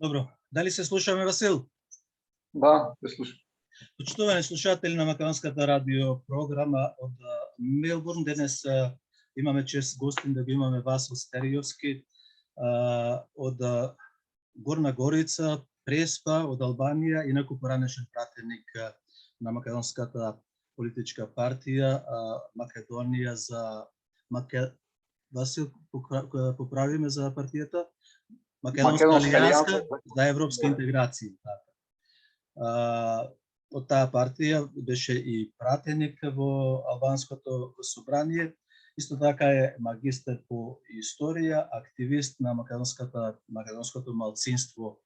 Добро, дали се слушаме, Васил? Да, се слушам. Почитувани слушатели на Македонската радио програма од Мелбурн, денес имаме чест гостин да го имаме Васил Стериовски од Горна Горица, Преспа, од Албанија, инаку поранешен пратеник на Македонската политичка партија Македонија за Васил, поправиме за партијата? Македонска алијанска за европска интеграција. Од таа партија беше и пратеник во албанското собрание. Исто така е магистер по историја, активист на македонското малцинство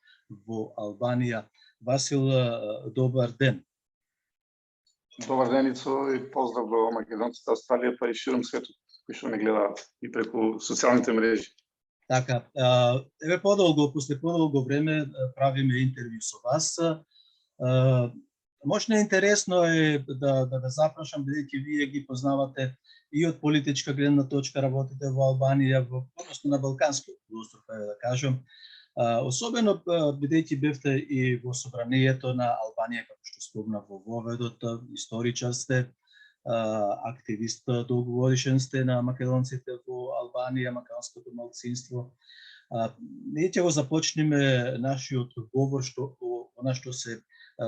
во Албанија. Васил, добар ден. Добар ден, Ицо, и поздрав до македонците Австралија, па и широм светот, кои што не гледаат и преку социјалните мрежи. Така, после подолго време правиме интервју со вас. Можна интересно е да запрашам, бидејќи вие ги познавате и од политичка гледна точка, работите во Албанија, односно на Балканскиот полуостров, да кажам. Особено бидејќи бевте и во собранието на Албанија, како што спомнав во воведот, историчар сте, активист долгогодишен сте на македонците во Албанија, македонското малцинство. Ние ќе го започнеме нашиот говор она што се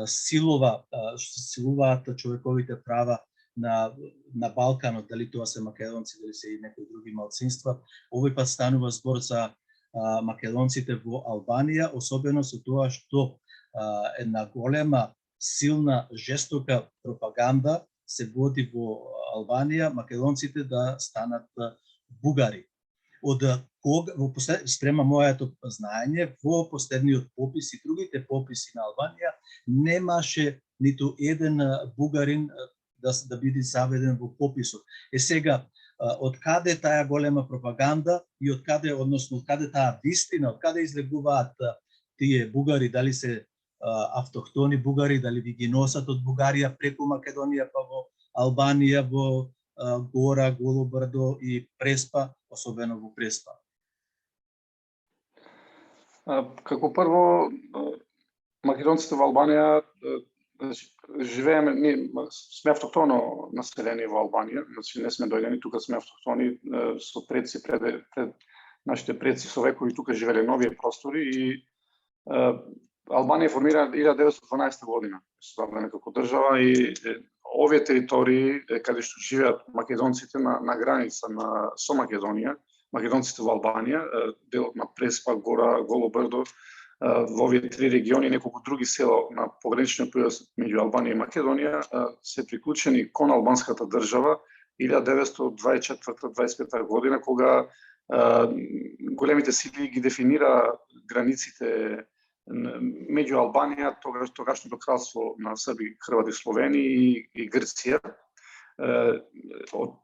силуваат човековите права на Балканот, дали тоа се македонци, дали се и некои други малцинства. Овој пат станува збор за македонците во Албанија, особено со тоа што една голема, силна, жестока пропаганда се води во Албанија македонците да станат бугари. Спрема моето знаење, во последниот попис и другите пописи на Албанија немаше ниту еден бугарин да биде заведен во пописот. Сега, од каде таа голема пропаганда и од каде таа вистина, од каде излегуваат тие бугари, дали се автохтони бугари, дали ви ги носат од Бугарија преку Македонија па во Албанија, во Гора, Голобрдо и Преспа, особено во Преспа? Како прво, македонците во Албанија живееме, сме автохтоно населени во Албанија, значи не сме дојдени, тука сме автохтони со предци, пред нашите предци со векови тука живеле на овие простори и Албанија формира 1912 година, создадена како држава и овие територии каде што живеат македонците на граница со Македонија, македонците во Албанија, делот на Преспа, Гора, Голобрдо, во овие три региони, неколку други села на пограничниот појас меѓу Албанија и Македонија се приклучени кон албанската држава 1924-25 година, кога големите сили ги дефинира границите меѓу Албанија, тогашното кралство на Срби, Хрвати, Словени и Грција. Од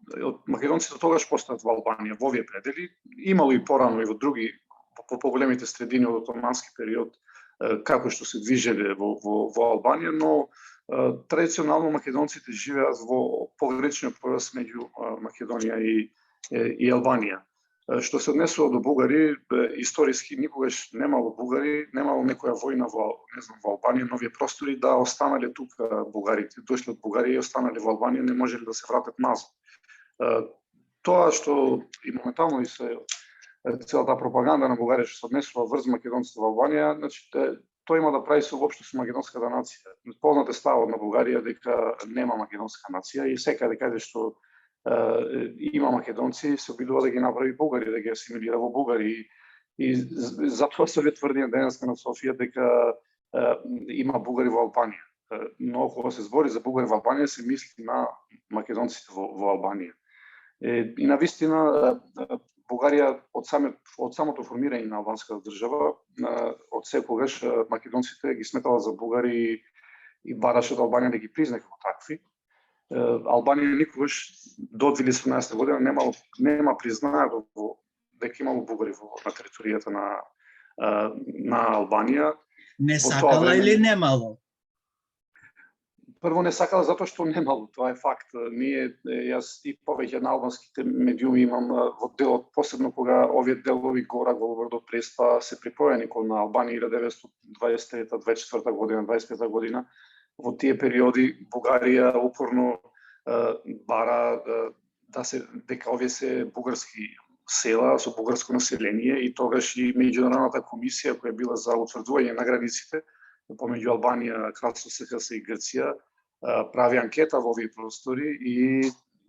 македонците тогаш постаат во Албанија, во овие предели. Имало и порано и во други, по поголемите средини од отомански период, како што се движеле во Албанија, но традиционално македонците живеат во пограничниот појас меѓу Македонија и Албанија. Што се однесува до бугари, историски никогаш немало бугари, немало некоја војна во Албанија, на овие простори, да останале тука бугарите, дошле од Бугарија и останале во Албанија, не можеле да се вратат назад. Тоа што и моментално и се целата пропаганда на Бугарија што се однесува врз македонците во Албанија, значи тоа има да прави со воопшто со македонската нација. Познат е ставот на Бугарија дека нема македонска нација и секаде каде што има македонци се обидува да ги направи бугари, да ги асимилира во бугари и затоа се тврдија денеска на Софија дека има бугари во Албанија. Но кога се збори за бугари во Албанија се мисли на македонците во Албанија. И на вистина Бугарија од самото формирање на албанската држава, од секогаш македонците ги сметала за бугари и бараше од Албанија да ги призна како такви. Албанија никогаш до 2017 година нема признаено дека имало бугари на територијата на Албанија. Не сакала или немало? Прво не сакала затоа што немало, тоа е факт. Ние, јас и повеќе на албанските медиуми имам во делот, посебно кога овие делови гора во до Преспа се припојани кон на Албанија 1923-24 година, 25 година. Во тие периоди Бугарија упорно бара да се дека овие се бугарски села со бугарско население и тогаш и меѓународната комисија која била за утврдување на границите помеѓу Албанија, Кралство СХС и Грција прави анкета во овие простори и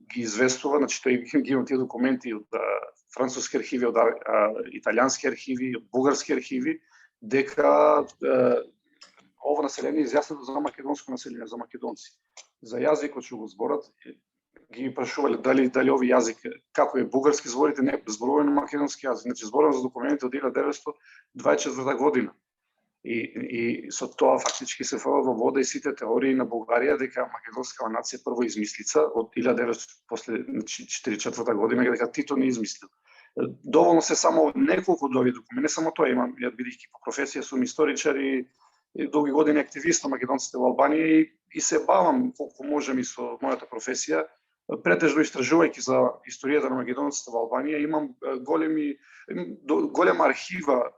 ги известува, значи тој ги има тие документи од француски архиви, од италијански архиви, од бугарски архиви, дека ово население изјаснето за македонско население, за македонци. За јазикот што го зборат, ги прашувале дали овој јазик како е бугарски зборите, не зборување на македонски јазик, значи зборуваме за документи од 1924 година. И со тоа фактички се фала во вода и сите теории на Бугарија дека македонска нација прво измислица од 1944 година дека Тито не измислил. Доволно се само неколку од овие документи, не само тоа имам, ја бидејќи по професија сум историчар и долги години активист на македонците во Албанија и се бавам колку можам и со мојата професија, претежно истражувајќи за историјата на македонците во Албанија, имам голема архива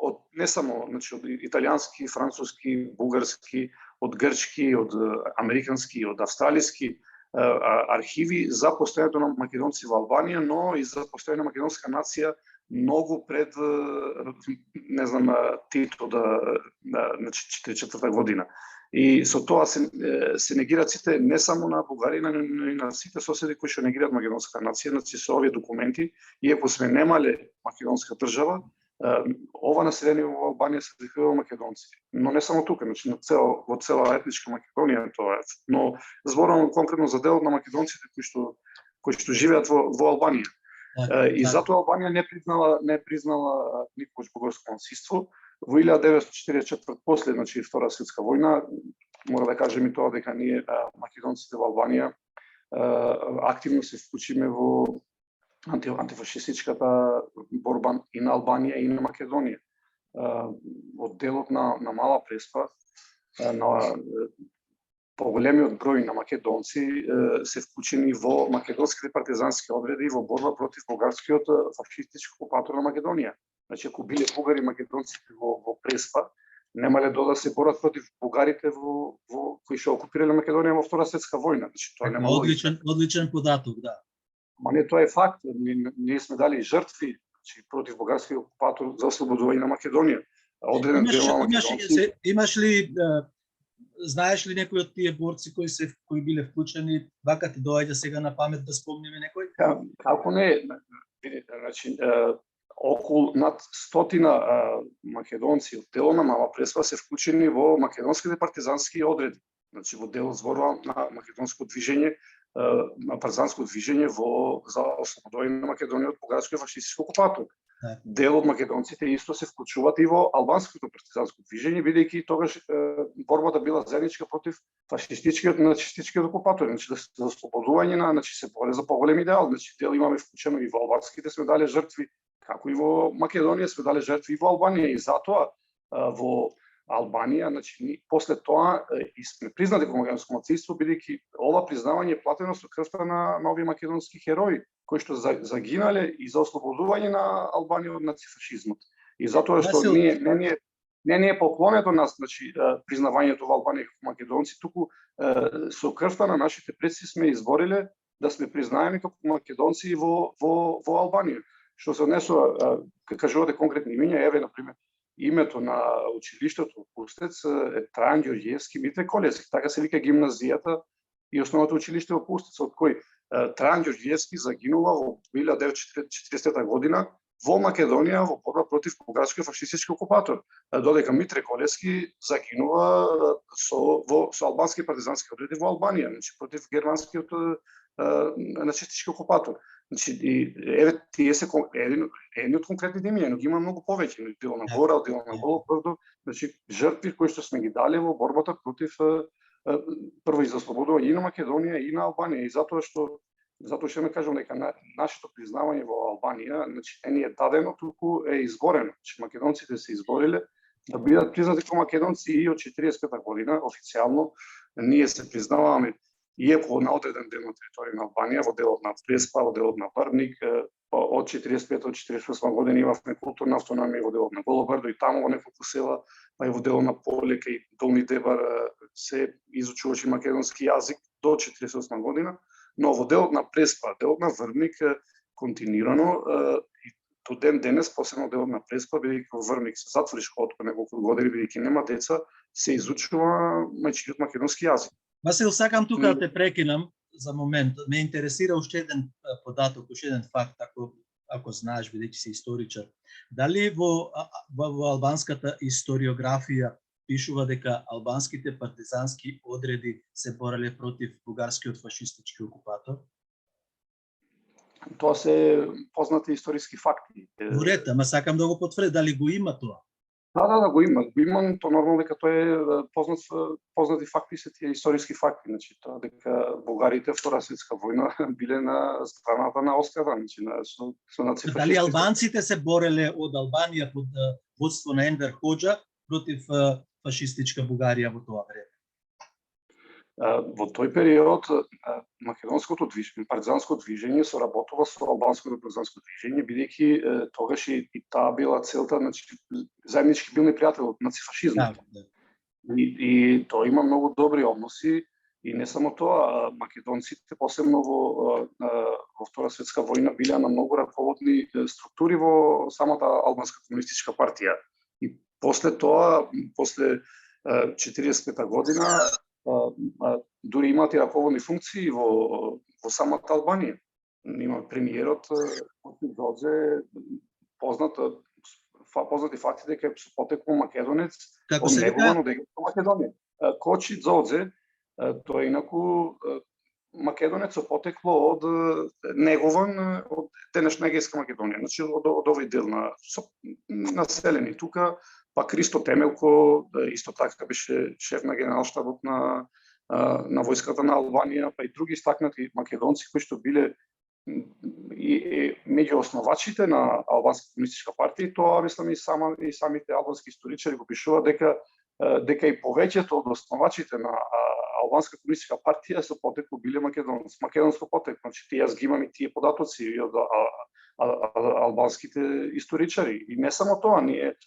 од не само, значи од италијански, француски, бугарски, од грчки, од американски, од австралиски архиви за постојањето на македонци во Албанија, но и за постојање на македонска нација многу пред не знам Тито значи 44 година. И со тоа се негираат сите не само на Бугарија, но и на сите соседи кои што негираат македонска нација, значи со овие документи, иако сме немале македонска држава, ова население во Албанија се дефинира македонци. Но не само тука, значи во цела етничка Македонија тоа е. Но зборувам конкретно за делот на македонците кои што живеат во Албанија. И затоа Албанија не признала никогаш бугарско насилство. Во 1944 после, значи Втора светска војна, мора да кажем и тоа дека ние македонците во Албанија активно се вклучиме во антифашистичката борба и на Албанија и на Македонија. Од делот на Мала Преспа, на поголемиот број на македонци се вклучени во македонските партизански одреди во борба против бугарскиот фашистички окупатор на Македонија. Значи, ако биле бугари македонците во Преспа, немале да се борат против бугарите кои што окупирале Македонија во Втора светска војна. Значи, тоа нема одличен податок, да. Ма не, тоа е факт. Ние сме дали жртви против бугарскиот окупатор за ослободување на Македонија. Одреден дел на македонци. Имаш ли, знаеш ли некои од тие борци кои биле вклучени, вака ти доаѓа сега на памет да спомниме некој? Како не, значи околу над 100 македонци од делот на Мала Преспа се вклучени во македонските партизански одреди. Значи во делот зборувам на македонско движење, на партизанско движење за ослободување на Македонија од бугарскиот фашистички окупатор. Дел од македонците исто се вклучуваат и во албанското партизанско движење, бидејќи тогаш борбата била заедничка против фашистичкиот и нацистичкиот окупатор. Значи за ослободување значи се боре за поголем идеал. Значи дел имаме вклучено и во албанските сме дали жртви, како и во Македонија сме дали жртви и во Албанија, и затоа во Албанија, значи после тоа и сме признати како македонско малцинство, бидејќи ова признавање е платено со крвта на овие македонски херои кои што загинале и за ослободување на Албанија од нацифашизмот. И затоа што не е поклонето нас, значи признавањето во Албанија како македонци, туку со крвта на нашите предци сме избориле да сме признаени како македонци во Албанија. Што се однесува, кажувате конкретни имиња, еве на пример името на училиштето Пустец е Трајан Ѓорѓиевски Митре Колевски, така се вика гимназијата и основното училиште во Пустец, од кој Трајан Ѓорѓиевски загинува во 1940 година во Македонија во борба против бугарскиот фашистички окупатор, додека Митре Колевски загинува со албански партизански одреди во Албанија, значи против германскиот нацистички окупатор. Значи, еве тие се едни од конкретните имиња, но ги има многу повеќе, дел на Гора, дел на Голо Брдо, значи жртви кои што сме ги дали во борбата против прво и за ослободување и на Македонија и на Албанија, и затоа што ме кажам дека нашето признавање во Албанија, значи не е дадено, туку е изборено. Значи македонците се избориле да бидат признати како македонци и од 45 година официјално ние се признаваме, иако на одреден дел на територија на Албанија, во делот на Преспа, во делот на Врбник, од 45-48 година имавме културна автономија во делот на Голобрдо и таму во неколку села, па и во делот на Полека и Долни Дебар се изучуваше македонски јазик до 48 година, но во делот на Преспа, делот на Врбник континуирано и до ден денес, посебно делот на Преспа, бидејќи во Врбник се затвори школата по неколку години, бидејќи нема деца, се изучува мајчиниот македонски јазик. Васил, сакам тука да те прекинам за момент. Ме интересира уште еден податок, уште еден факт, ако знаеш, бидејќи си историчар. Дали во албанската историографија пишува дека албанските партизански одреди се бореле против бугарскиот фашистички окупатор? Тоа се познати историски факти. Уред, ама сакам да го потврди, дали го има тоа? Да, го има. Го има, то нормално дека тоа е познати факти, се тие историски факти. Значи, тоа дека бугарите Втора светска војна биле на страната на Австрија, значи со нацифашистите. Дали албанците се бореле од Албанија под водство на Енвер Хоџа против фашистичка Бугарија во тоа време? Во тој период македонското движење, партизанско движење соработува со албанското партизанско движење, бидејќи тогаш и таа била целта, значи заеднички билни пријатели од нацифашизмот. Да. И тоа има многу добри односи и не само тоа, македонците посебно во Втора светска војна биле на многу раководни структури во самата албанска комунистичка партија. И после тоа, после 45 година, дури имаат и раководни функции во самата Албанија. Има премиерот Додзе, познати факти дека е потекло македонец, Како се негуван од Македонија. Кочи Додзе, тој инаку македонец со потекло од негован од денешна Егејска Македонија, значи од овој дел на населени тука. Па Кристо Темелко исто така беше шеф на генералштабот на војската на Албанија, па и други истакнати македонци кои што биле и меѓу основачите на албанската комунистичка партија. И тоа мислам и самите албански историчари го пишуваат дека и повеќето од основачите на албанска комунистичка партија со потекло биле македонци, македонско потекло. Значи јас ги имам и тие податоци од албанските историчари. И не само тоа, ние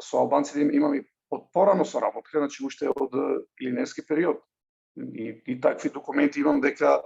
со албанците имаме од порано соработка, значи уште од Илиневски период. И такви документи имам дека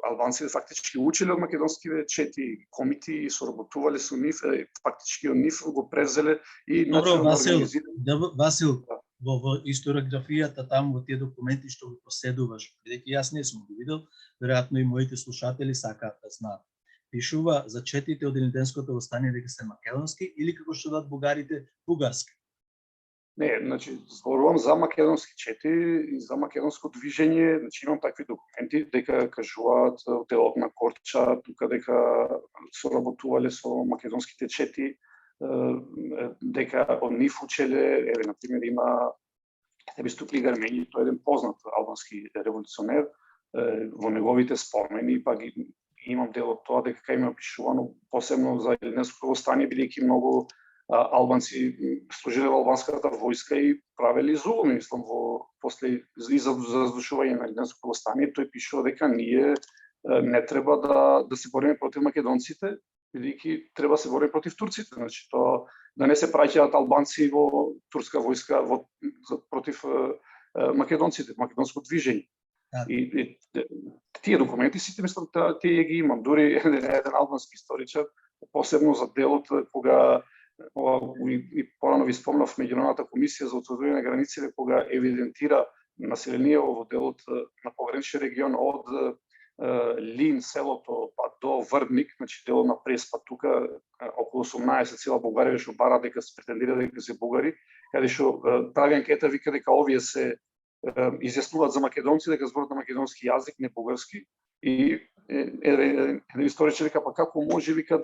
албанците фактички учеле од македонските чети комити и соработувале со нив, фактички од нив го презеле и начинот да организираат. Васил, во историографијата таму во тие документи што го поседуваш, бидејќи јас не сум ги видел, веројатно и моите слушатели сакаат да знаат. Пишува за четите од Илинденското востание дека се македонски или како што дадат бугарите бугарски? Не, значи зборувам за македонски чети и за македонско движење, значи имам такви документи дека кажуваат делот на Корча, тука дека соработувале со македонските чети, дека од нив учеле, еве на пример има Тебистук Гармењи, тој е еден познат албански револуционер, во неговите спомени, па ги имам дел од тоа дека има пишувано посебно за Илинденското востание, бидејќи многу албанци служиле во албанската војска и правели зулуми, мислам, после заздушување на Илинденското востание, тој пишува дека ние не треба да се бориме против македонците, бидејќи треба се бориме против турците, значи тоа да не се праќаат албанци во турска војска против македонците, македонско движење. И тие документи сите мислам тие ги имам, дури еден албански историчар, посебно за делот кога и порано ви спомнав меѓународната комисија за утврдување на границите, кога евидентира населението во делот на пограничен регион од Лин, селото, па до Врбник, значи делот на Преспа, тука околу 18 села Бугарија што бара дека се претендира дека се бугари, каде што прави анкета вика дека овие се изјаснуваат за македонци, дека зборат на македонски јазик, не бугарски. И еден историчар вика, па како може вика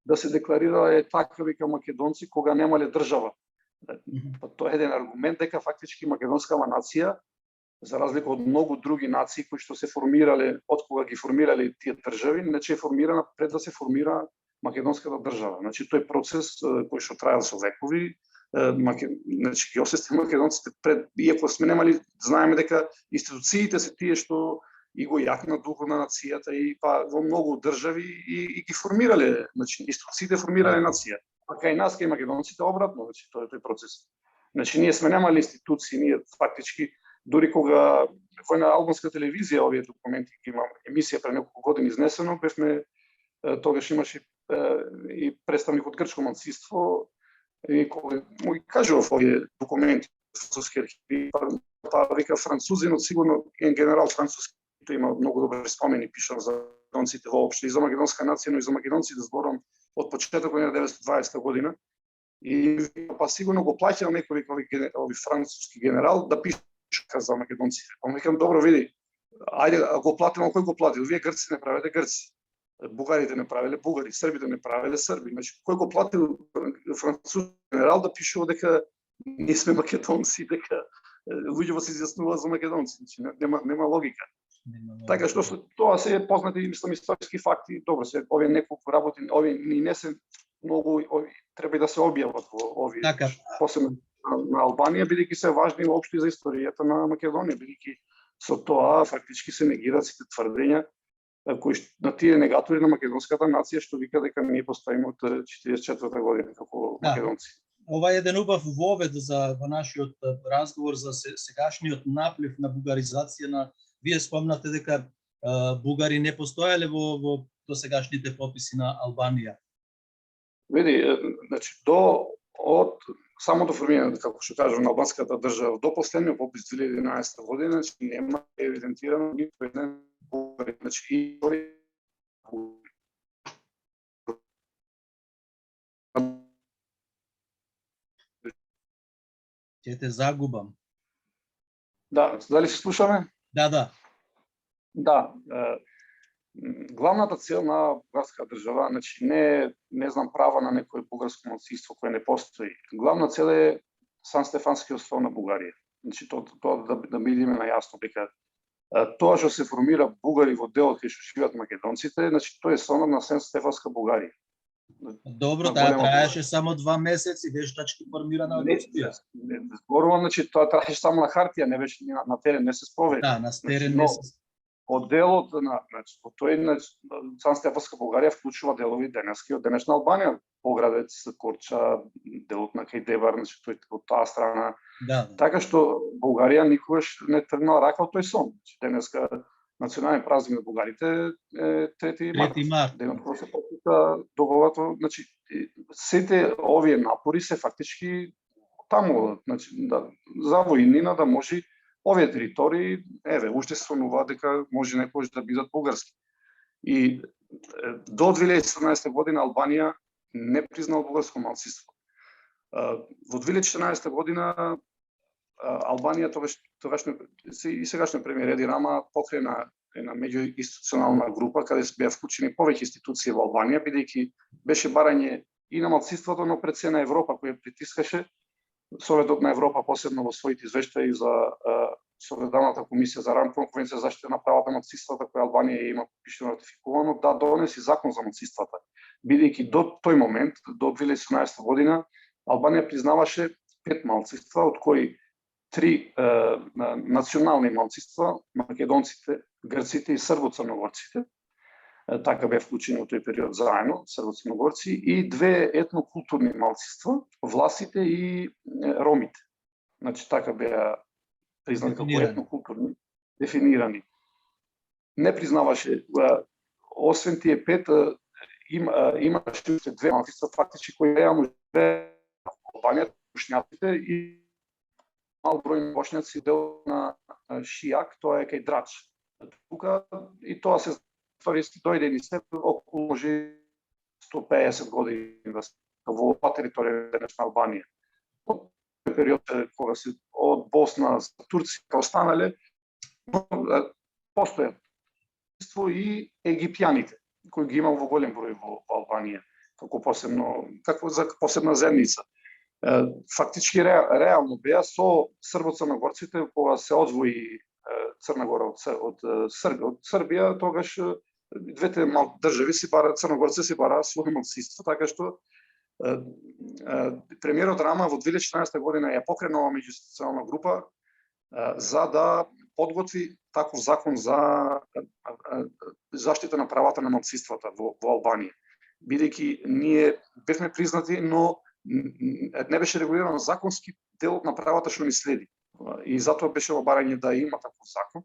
да се декларира така вика македонци кога немале држава. Тоа е еден аргумент дека фактички македонскава нација, за разлика од многу други нации кои што се формирале од кога ги формирале тие држави, значи е формирана пред да се формира македонската држава. Значи тој процес кој што траел со векови, значи ги осести македонците пред, иако сме немали, знаеме дека институциите се тие што и го јакна духот на нацијата и па во многу држави и ги формирале, значи институциите формирале нација. А кај нас, кај македонците обратно, значи тој процес. Значи ние сме немали институции, ние фактички дури кога во на албанска телевизија овие документи ги имам емисија пред неколку години изнесено, бевме тогаш имаше и представник од грчко малцинство и кој му ги кажував овие документи француски архиви, па вика французинот сигурно е генерал француски, тој има многу добри спомени, пишав за македонците воопшто и за македонска нација, но и за македонците зборам од почетокот на 1920 година. И па сигурно го плаќал некој ови француски генерал да пише за македонците. Па викам, добро, види, ајде, го платил, кој го платил? Вие грци не правите грци. Бугарите не правеле бугари, србите не правеле срби. Значи, кој го платил француски генерал да пишува дека ние сме македонци, дека луѓето се изјаснуваат за македонци. Значи, нема логика. Така што тоа се е познати, мислам, историски факти. Добро, се овие неколку работи, овие не се многу, треба да се објават во овие. Така. Посебно на Албанија, бидејќи се важни воопшто за историјата на Македонија, бидејќи со тоа фактички се негираат сите тврдења кои на тие негатори на македонската нација што вика дека ние постоиме од 44-та година како македонци. Ова е еден убав вовед во нашиот разговор за сегашниот наплив на бугаризација на. Вие спомнате дека бугари не постоеле во досегашните пописи на Албанија. Види, значи од само до формирањето, како што кажам, на албанската држава до последниот попис 2011 година, значи нема евидентирано ниту еден бугарин, значи и Ќе те загубам. Да, дали се слушаме? Да. Да. Главната цел на бугарска држава, значи не знам права на некој бугарско малцинство кое не постои. Главна цел е Сан Стефански остров на Бугарија. Значи тоа да бидеме најасно дека тоа што се формира бугари во делот кај што живеат македонците, значи тоа е сонот на Сан Стефанска Бугарија. Добро, таа траеше само 2 месеци, вештачки формирана од Австрија. Зборувам, значи тоа траеше само на хартија, не беше на терен, не се спроведе. Да, на терен не се. Од делот на, значи, тој Сан Стефанска Бугарија вклучува делови денески од денешна Албанија, Поградец, Корча, делот на Кајдебар, значи тој од таа страна. Да. Така што Бугарија никогаш не тргнала рака од тој сон. Значи, денеска национален празник на бугарите е 3 март. Денот кога се потписа договорот, значи сите овие напори се фактички таму, значи за војнина да може овие територии, уште се сонува дека може некојаш да бидат бугарски. И до 2014 година Албанија не признала бугарско малцинство. Во 2014 година Албанија тогашно и сегашниот премиер Еди Рама покрена една меѓуинституционална група каде се беа вклучени повеќе институции во Албанија, бидејќи беше барање и на малцинството, но пред се на Европа која притискаше. Советот на Европа посебно во своите извештаи за Советската комисија за рамкова конвенција за заштита на правата на малцинствата која Албанија има подпишано ратификувано, да донеси закон за малцинствата. Бидејќи до тој момент, до 2018 година, Албанија признаваше 5 малцинства, од кои 3 национални малцинства, македонците, грците и србо-црногорците, така бе вклучени во тој период заедно, србо-црногорци, и 2 етнокултурни малцинства, власите и ромите. Значи така беа признати како етнокултурни, дефинирани. Не признаваше, освен тие 5, имаше 2 малцинства фактички кои реално живееа во Албанија, бошњаците и мал број бошњаци дел на Шијак, тоа е кај Драч. Тука и тоа се историски дојде ни се околу може 150 години во оваа територија на денешна Албанија. Во период кога се од Босна за Турција останале, постојат и египтјаните кои ги имам во голем број во Албанија, како посебна земјица. Фактички реално беа со србо-црногорците кога се одвои Црна Гора од Србија, тогаш двете држави си бара, црногорци си бара своје малцинство, така што премиерот Рама во 2014 година ја покренала меѓуинституционална група за да подготви таков закон за заштита на правата на малцинствата во Албанија. Бидејќи ние бевме признати, но не беше регулирано законски делот на правата што ни следи. И затоа беше обарање да има таков закон.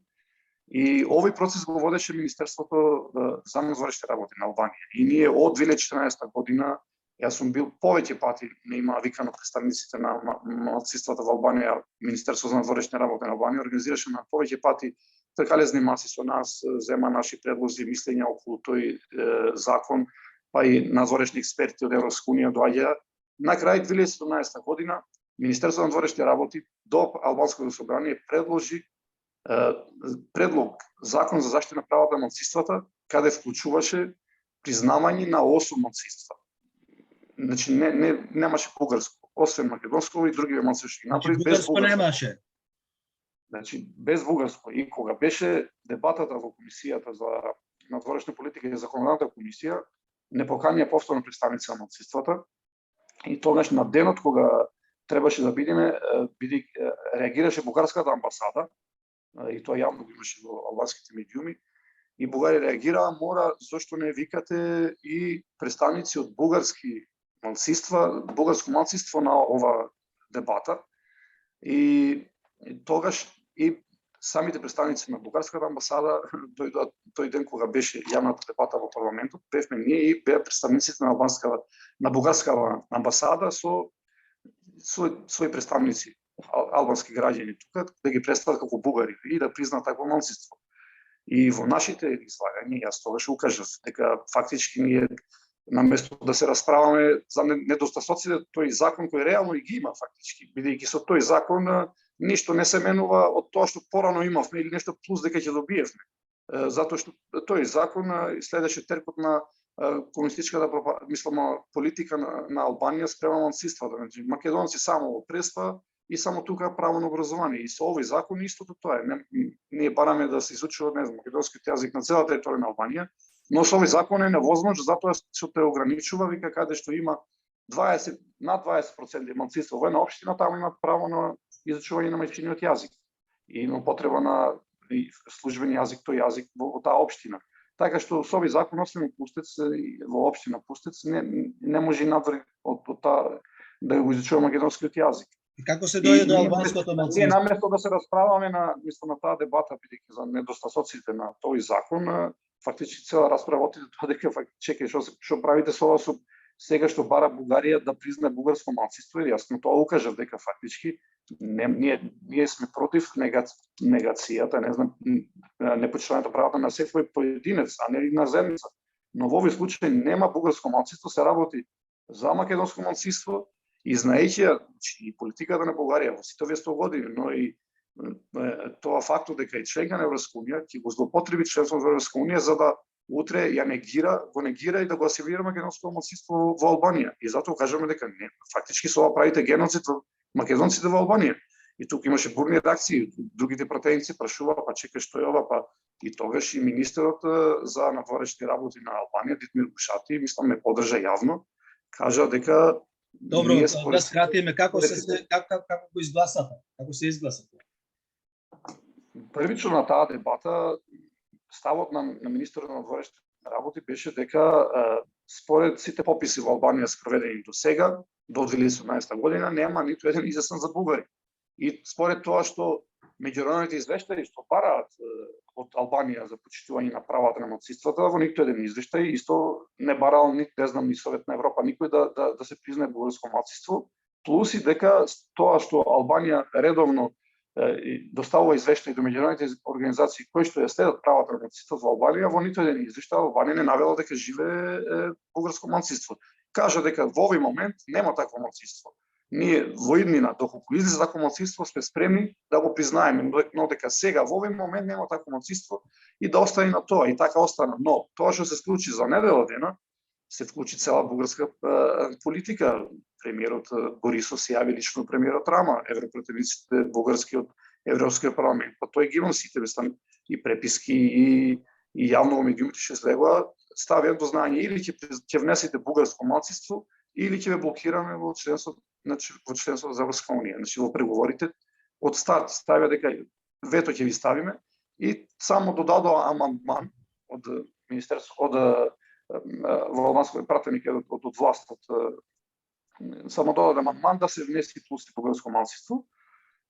И овој процес го водеше Министерството за надворешни работи на Албанија. И ние од 2014 година, јас сум бил повеќе пати, не има викано представниците на малцинствата во Албанија, Министерството за надворешни работи на Албанија организираше на повеќе пати тркалезни маси со нас, зема наши предлози, мислења околу тој закон, па и надворешни експерти од Европска унија доаѓаат. На крај 2017 година Министерството на надворешни работи до албанското собрание предложи предлог закон за заштита на правата на малцинствата, каде вклучуваше признавање на 8 малцинства. Значи немаше бугарско, освен македонско и други малцински направи без бугарско. Немаше. Значи без бугарско. И кога беше дебатата во комисијата за надворешна политика и законодателна комисија, не поканија повторно представници на малцинствата. И тогаш на денот кога требаше да бидеме, реагираше бугарската амбасада, и тоа јавно го имаше во албанските медиуми, и Бугарија реагираа, мора, зошто не викате и представници од бугарски малцинства, бугарско малцинство на ова дебата. И тогаш и самите представници на бугарската амбасада дојдоа тој ден кога беше јавната дебата во парламентот, бевме ние и беа представниците на бугарска амбасада со своји представници, албански граѓани тука, да ги представат како бугари и да признаат такво малцинство. И во нашите излагања јас тогаш укажав дека фактички ние наместо да се расправаме за недостатоците тој закон кој реално и ги има фактички, бидејќи со тој закон ништо не се менува од тоа што порано имавме или нешто плюс дека ќе добиевме. Затоа што тој закон следеше теркот на комунистичката политика на Албанија спрема малцинствата. Значи македонци само во преспа и само тука право на образование. И со овој закон истото тоа е. Ние бараме да се изучува, не знам, македонскиот јазик на цела територија на Албанија, но со овој закон е невозможно, затоа што те ограничува, вика каде што има над 20% малцинство во една општина, таму имаат право на изучување на мајчиниот јазик. И има потреба на службен јазик, тој јазик во таа општина. Така што со овој закон, освен Пустец, во општина Пустец, не може надвор од таа да го изучува македонскиот јазик. И како се дојде до албанското малцинство? Ние наместо да се расправаме на таа дебата, бидејќи за недостатоците на тој закон, фактички цела расправа отиде тоа дека чекај што правите со ова сега што бара Бугарија да признае бугарско малцинство, и јас на тоа укажав дека фактички ние сме против негацијата, не знам, непочитувањето правата на секој поединец, а не на земјица. Но во овој случај нема бугарско малцинство, се работи за македонско малцинство, и знаејќи и политиката на Бугарија во сите овие 100 години, но и тоа фактот дека е членка на Европска унија ќе го злоупотреби членството во Европска унија за да утре ја негира и да го асимилира македонското малцинство во Албанија. И затоа кажаме дека не, фактички со ова правите геноцид во македонците во Албанија. И тука имаше бурни реакции, другите пратеници прашуваа, па чекај што е ова, па и тогаш и министерот за надворешни работи на Албанија, Дитмир Бушати, мислам ме поддржа јавно, кажа дека добро, да скратиме како го изгласата, како се изгласата. Првично на таа дебата ставот на министерот на надворешни работи беше дека според сите пописи во Албанија спроведени до сега, до 2018 година, нема ниту еден известен за бугари. И според тоа што меѓународните извештаи што бараат од Албанија за почитување на правата на малцинствата, во ниту еден извештај исто не барал ни, не знам, ни Совет на Европа, никој да се признае бугарско малцинство, плюс и дека тоа што Албанија редовно доставува извештаи до меѓународните организации кои што ја следат правата на малцинството во Албанија, во ниту еден извештај Албанија не навела дека живее бугарско малцинство. Кажа дека во овој момент нема такво малцинство. Ние во иднина, доколку излезе такво малцинство, сме спремни да го признаеме, но дека сега во овој момент нема такво малцинство и да остане на тоа, и така остана. Но тоа што се случи за недела дена, се вклучи цела бугарска политика. Премиерот Борисов се јави лично премиерот Рама, европратениците бугарски од Европскиот парламент. Па тој ги имам сите и преписки и јавно во медиумите што слегува, ставија до знаење или ќе внесете бугарско малцинство, или ќе ве блокираме во членството, значи во членството за Европска унија. Значи во преговорите од старт ставија дека вето ќе ви ставиме и само додадоа амандман од министерство, од во албанскиот пратеник од властот, само додаде амандман да се внеси пусти бугарско малцинство,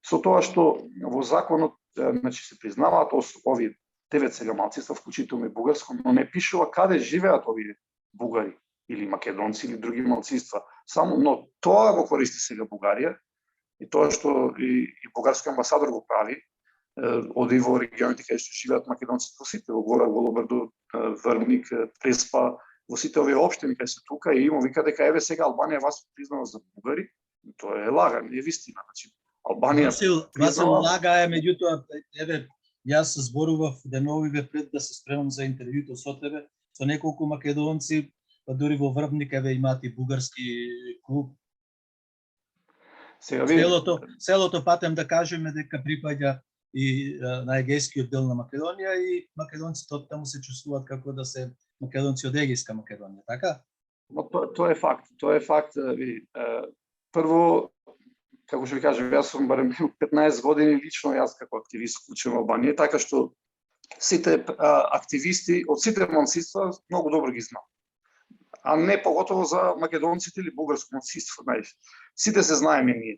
со тоа што во законот значи се признаваат овие 9 сега малцинства, вклучително и бугарско, но не пишува каде живеат овие бугари или македонци или други малцинства. Само, но тоа го користи сега Бугарија и тоа што и бугарски амбасадор го прави, оди во регионите каде што живеат македонците во сите, во Гора, Голобрдо, Врбник, Преспа, во сите овие општини каде се тука и има вика дека еве сега Албанија вас признава за бугари, тоа е лага, не е вистина. Значи Албанија Васил лага е, меѓутоа еве јас зборував деновиве пред да се спремам за интервјуто со тебе, со неколку македонци, па дури во Врбник еве имаат и бугарски клуб. Сега селото патем да кажеме дека припаѓа и на егејскиот дел на Македонија и македонците од таму се чувствуваат како да се македонци од егејска Македонија, така? Тоа е факт. Тоа е факт. Прво, како што ви кажам, јас сум барем 15 години лично јас како активист вклучен во Албанија, така што сите активисти од сите малцинства многу добро ги знам. А не поготово за македонците или бугарско малцинство, знаеш. Сите се знаеме ние.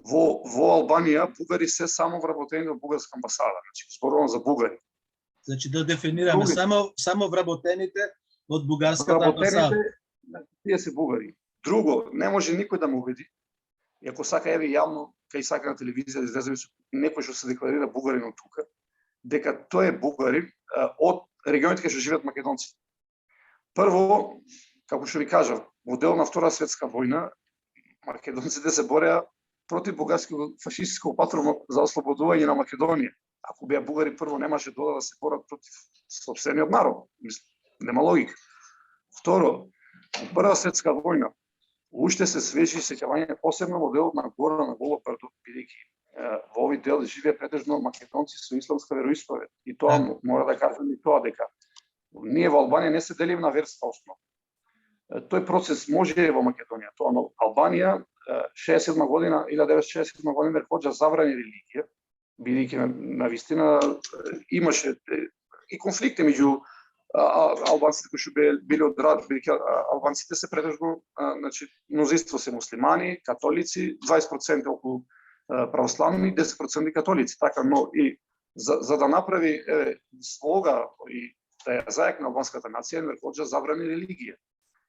Во Албанија бугари се само вработени во бугарска амбасада, значи зборувам за бугари. Значи да дефинираме само вработените од бугарската амбасада. Тие се бугари. Друго, не може никој да ме убеди. И ако сака еве јавно, кај сака на телевизија да излезе некој што се декларира бугарин од тука, дека тој е бугарин од регионите кај што живеат македонци. Прво, како што ви кажав, во дел на Втора светска војна македонците се бореа против бугарското фашистско патруно за ослободување на Македонија. Ако беа бугари, прво немаше да се борат против сопствениот народ. Нема логика. Второ, Прва светска војна уште се свежи сеќавање посебно во делот на Гора на Голобрдо, бидејќи во овој дел живеа претежно македонци со исламска вероисповед. И тоа мора да кажам и тоа дека ние во Албанија не се делиме на верска основа. Тој процес може и во Македонија, тоа, но Албанија 67 година, 1967 година Хоџа забрани религија, бидејќи на вистина имаше и конфликти меѓу албанците кои што биле од рад, бидејќи албанците се претежно, значи мнозинство се муслимани, католици, 20% околу православни, 10% католици, така, но и за да направи слога и да ја зајакне албанската нација, Хоџа забрани религија.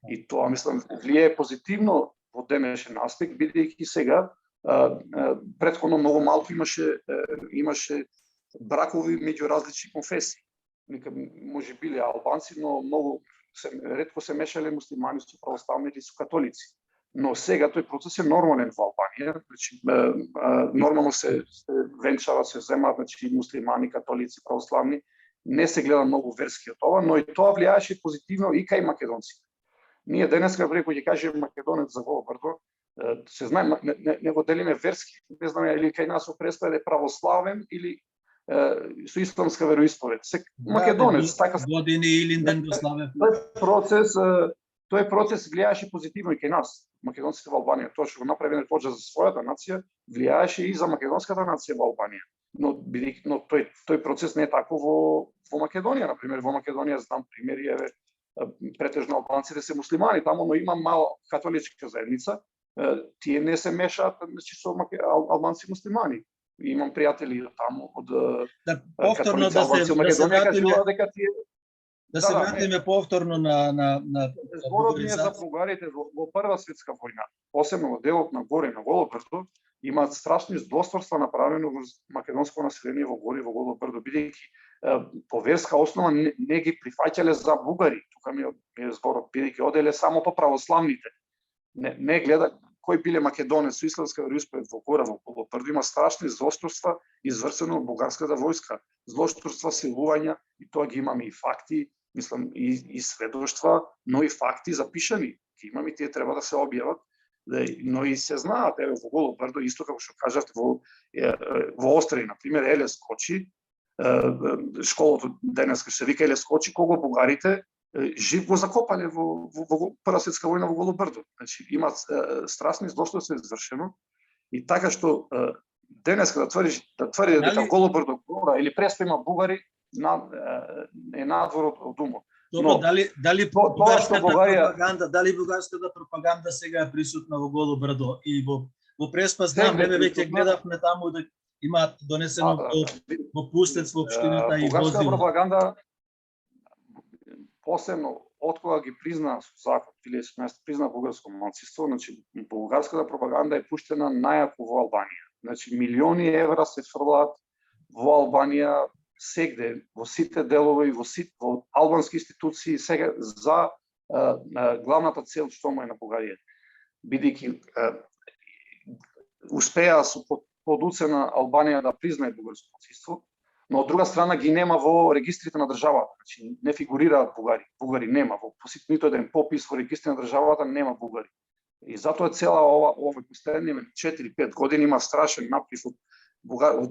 И тоа, мислам, влијае позитивно во денешен аспект, бидејќи сега претходно многу малку имаше бракови меѓу различни конфесии. Може биле албанци, но многу ретко се мешале муслимани со православни или со католици. Но сега тој процес е нормален во Албанија, значи нормално се венчава, се земаат, значи муслимани, католици, православни, не се гледа многу верски од ова, но и тоа влијаеше позитивно и кај македонците. Ние денеска, кога ќе кажеме македонец за Голобрдо, се знае, не го делиме верски, не знаме или кај нас во Преспа е православен или со исламска вероисповед. Македонец, така години или ден го славев. Тој процес влијаеше позитивно и кај нас, македонците во Албанија. Тоа што го направи Хоџа за својата нација, влијаеше и за македонската нација во Албанија. Но тој процес не е тако во Македонија, на пример. Во Македонија знам примери, еве, претежно албанците се муслимани таму, но има мала католичка заедница, тие не се мешаат, значи, со албанци муслимани. Имам пријатели таму од повторно да се вратиме повторно на зборот ние за бугарите во Прва светска војна, посебно во делот на Горе на Голобрдо, имаат страшни злосторства направено во македонско население во Горе во Голобрдо, бидејќи по верска основа не ги прифаќале за бугари. Тука ми е зборот, бидејќи оделе само по православните. Не гледа кој биле македонец со исламска вероисповед во Гора во Голобрдо, има страшни злосторства извршено од бугарската војска. Злосторства, силувања, и тоа ги имаме и факти, мислам и сведоштва, но и факти запишани. Ги имаме и тие треба да се објават, но и се знаат, еве во Голобрдо, исто како што кажавте во Остри, на пример, Еле Скочи, школото денеска се вика Еле Скочи, кого бугарите жив го закопале во Прва светска војна во Голо брдо. Значи има страшно злошто се извршено и така што денеска да тврди дека Голо брдо гора или Преспа има бугари е надвор од умот. Добро, дали бугарската пропаганда сега е присутна во Голо брдо и во Преспа знам, веќе гледавме таму да имаат донесено во Пустец во општината и возило. Бугарската пропаганда посебно откога ги призна со закон 2017 призна бугарско малцинство, значи бугарската пропаганда е пуштена најако во Албанија. Значи милиони евра се фрлаат во Албанија сегде, во сите делови, во албански институции сега за главната цел што му е на Бугарија. Бидејќи успеа со под уцена Албанија да признае бугарско малцинство, но од друга страна ги нема во регистрите на државата, значи не фигурираат бугари. Бугари нема во нито еден попис во регистрите на државата нема бугари. И затоа цела овој последни 4-5 години има страшен наплив од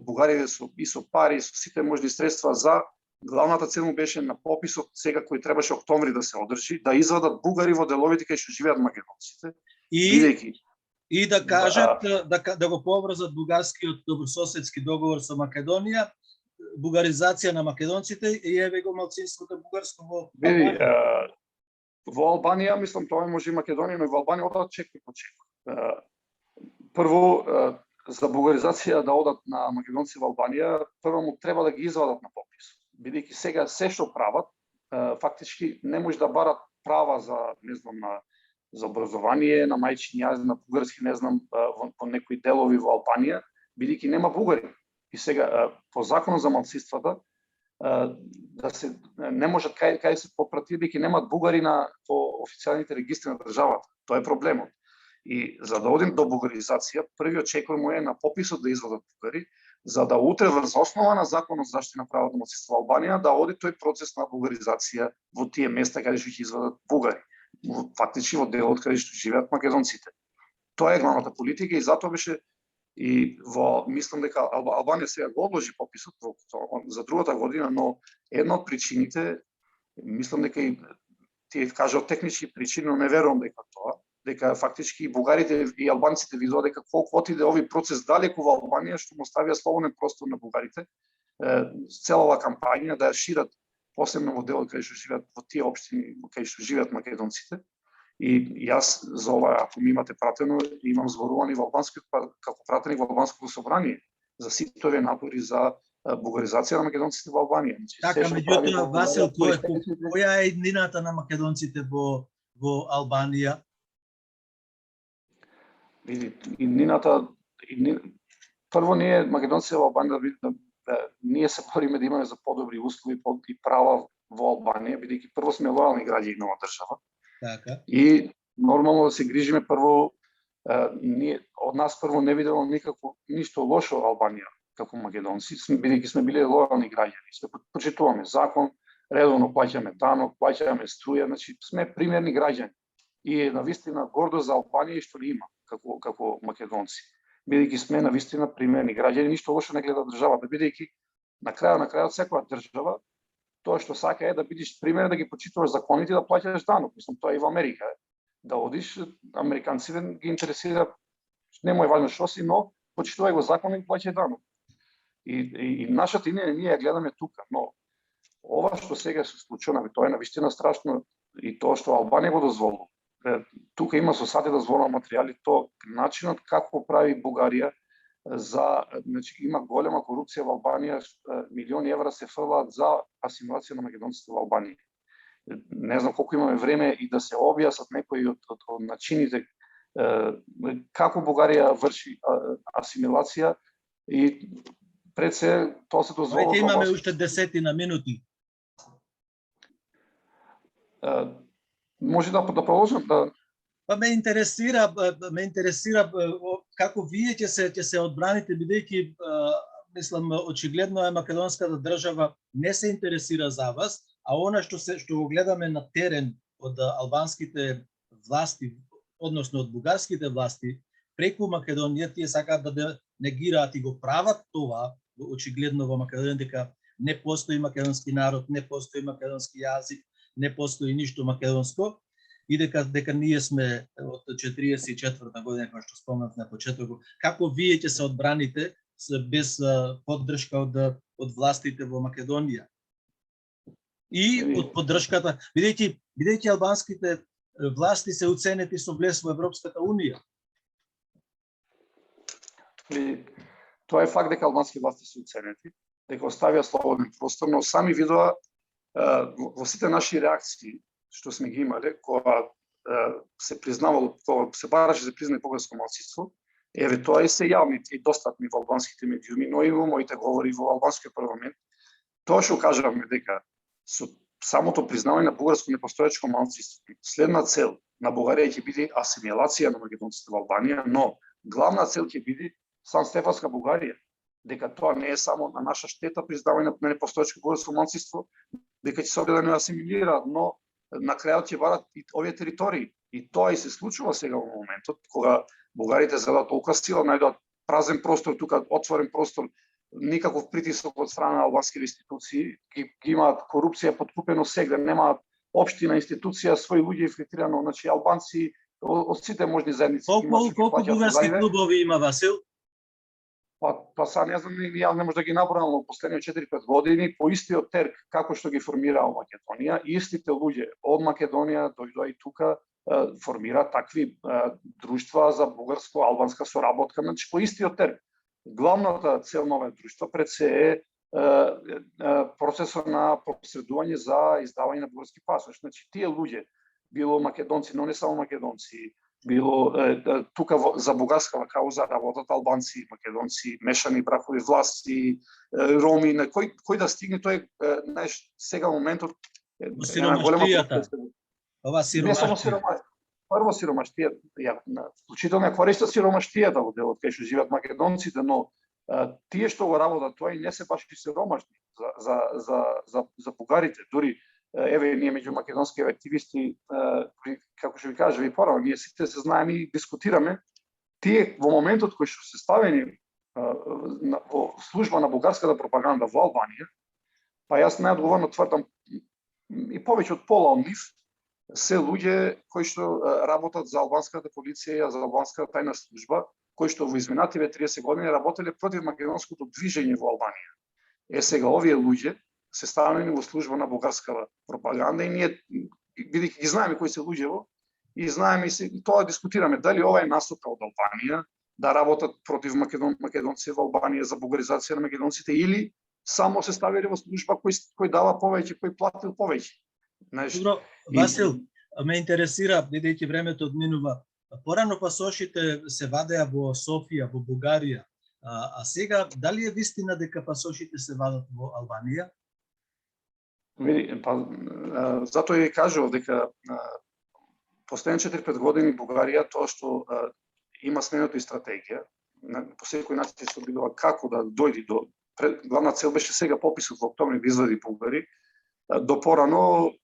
бугарите со пари, со сите можни средства за главната цел му беше на пописот сега кој требаше октомври да се одржи, да извадат бугари во деловите кај што живеат македонците. И да кажат да го поврзат бугарскиот добрососедски договор со Македонија, бугаризација на македонците и еве го малцинството бугарско во Албанија. Во Албанија, мислам, тоа може и Македонија, но и во Албанија одат чек по чек. Прво, за бугаризација да одат на македонци во Албанија, прво му треба да ги извадат на попис. Бидејќи сега се што прават, фактички не може да барат права за, не знам, за образование, на мајчин јазик, на бугарски, не знам, во некои делови во Албанија, бидејќи нема бугари. И сега по законот за малцинствата да се не можат кај се попрати бидејќи немаат бугари по официјалните регистри на државата. Тоа е проблемот. И за да одим до бугаризација, првиот чекор му е на пописот да извадат бугари, за да утре врз основа на законот за заштита на правото на малцинство Албанија да оди тој процес на бугаризација во тие места каде што ќе извадат бугари. Фактички во делот каде што живеат македонците. Тоа е главната политика и затоа беше и мислам дека Албанија сега го одложи пописот за другата година, но една од причините, мислам дека и тие кажа технички причини, но не верувам дека тоа, дека фактички и бугарите и албанците видоа дека колку отиде овој процес далеку во Албанија, што му ставија слободен простор на бугарите, целава кампања да ја шират, посебно во делот каде што живеат во тие општини каде што живеат македонците. И јас за ова, ако ми имате пратено, имам зборувани во албанскиот како пратеник во албанското собрание за сите овие напори за бугаризација на македонците во Албанија. Така, меѓутоа, Васил, која е иднината на македонците во Албанија? Види, иднината, прво ние македонците во Албанија ние се бориме да имаме за подобри услови и права во Албанија, бидејќи прво сме лојални граѓани на оваа држава. Така. И нормално да се грижиме прво, од нас прво не видело ништо лошо Албанија како македонци, бидејќи сме биле лојални граѓани. Сме почитуваме закон, редовно плаќаме данок, плаќаме струја, значи сме примерни граѓани. И е навистина гордо за Албанија што ли има како македонци. Бидејќи сме навистина примерни граѓани, ништо лошо не гледа државата, бидејќи на крајот секоја држава тоа што сака е да бидеш пример, да ги почитуваш законите и да плаќаш данок. Мислам, тоа и во Америка е. Да одиш, американците ги интересира, не му е важно што си, но почитувај го закон и плаќај данок. И нашата идеја ние ја гледаме тука, но ова што сега се случува, тоа е навистина страшно и тоа што Албанија го дозволува. Тука има со сати дозволени материјали, тоа начинот како прави Бугарија значи има голема корупција во Албанија, милиони евра се фрлаат за асимилација на македонците во Албанија. Не знам колку имаме време и да се објаснат некои од начините како Бугарија врши асимилација и пред се тоа се дозволува. Веќе имаме уште 10 минути. Може да продолжам да Па ме интересира како вие ќе се одбраните, бидејќи мислам очигледно е македонската држава не се интересира за вас, а она што го гледаме на терен од албанските власти, односно од бугарските власти, преку Македонија тие сакаат да негираат и го прават това, очигледно во Македонија дека не постои македонски народ, не постои македонски јазик, не постои ништо македонско и дека ние сме од 44 година, како што спомнав на почетокот. Како вие ќе се одбраните без поддршка од властите во Македонија? И од поддршката, бидејќи албанските власти се уценети со влез во Европската унија. Тоа е факт дека албански власти се уценети, дека оставија слободен простор, но сами видоа во сите наши реакции што сме ги имале, кога се признавало, кога се бараше за признае бугарско малцинство, еве тоа и се јавни и достапни во албанските медиуми, но и во моите говори во албанскиот парламент, тоа што кажавме дека со самото признавање на бугарско непостоечко малцинство, следна цел на Бугарија ќе биде асимилација на македонците во Албанија, но главна цел ќе биде Сан-Стефанска Бугарија, дека тоа не е само на наша штета признавање на непостоечко бугарско малцинство, дека ќе се огледа да не асимилира, но на крајот ќе барат и овие територии. И тоа и се случува сега во моментот, кога бугарите задат толкова сила, најдоат празен простор, тука отворен простор, никаков притисок од страна на албанските институции, ги имаат корупција подкупено сега, немаат општина институција, своји луѓе инфилтрирано, значи албанци од сите можни заедници. Колку бугарски клубови има, Васил? Па са не знам, ја не може да ги наборам, но последните 4-5 години по истиот терк како што ги формираа Македонија, истите луѓе од Македонија дојдоа и тука формира такви друштва за бугарско-албанска соработка, значи по истиот терк. Главната цел на овие друштва пред се е процесот на посредување за издавање на бугарски пасош. Значи тие луѓе, било македонци, но не само македонци, било тука за бугарскава кауза работат албанци, македонци, мешани бракови, власти, роми, на кој да стигне, тоа е знаеш сега моментот сиромаштијата. Ова сиромаштија. Прво сиромаштија, вклучително ја користат сиромаштијата во делот кај што живеат македонците, но тие што го работат тоа и не се баш и сиромашни за бугарите. Дури еве ние меѓу македонски активисти, како што ви кажа и порано, ние сите се знаеме и дискутираме, тие во моментот кој што се ставени во служба на бугарската пропаганда во Албанија, па јас најодговорно тврдам и повеќе од пола од нив се луѓе кои што работат за албанската полиција, за албанската тајна служба, кои што во изминативе 30 години работеле против македонското движење во Албанија. Сега овие луѓе се ставени во служба на бугарската пропаганда и ние бидејќи ги знаеме кои се луѓево и знаеме и тоа дискутираме дали ова е насока од Албанија да работат против македонци во Албанија за бугаризација на македонците или само се ставиле во служба кој дава повеќе, кој платил повеќе. Добро, Васил, ме интересира, бидејќи времето одминува, порано пасошите се вадеа во Софија, во Бугарија, а сега дали е вистина дека пасошите се вадат во Албанија? Затоа ја кажував дека последните 4-5 години Бугарија тоа што има сменето и стратегија, по секој начин се обидува како да дојде до главна цел беше сега пописот во октомври да извади бугари, до порано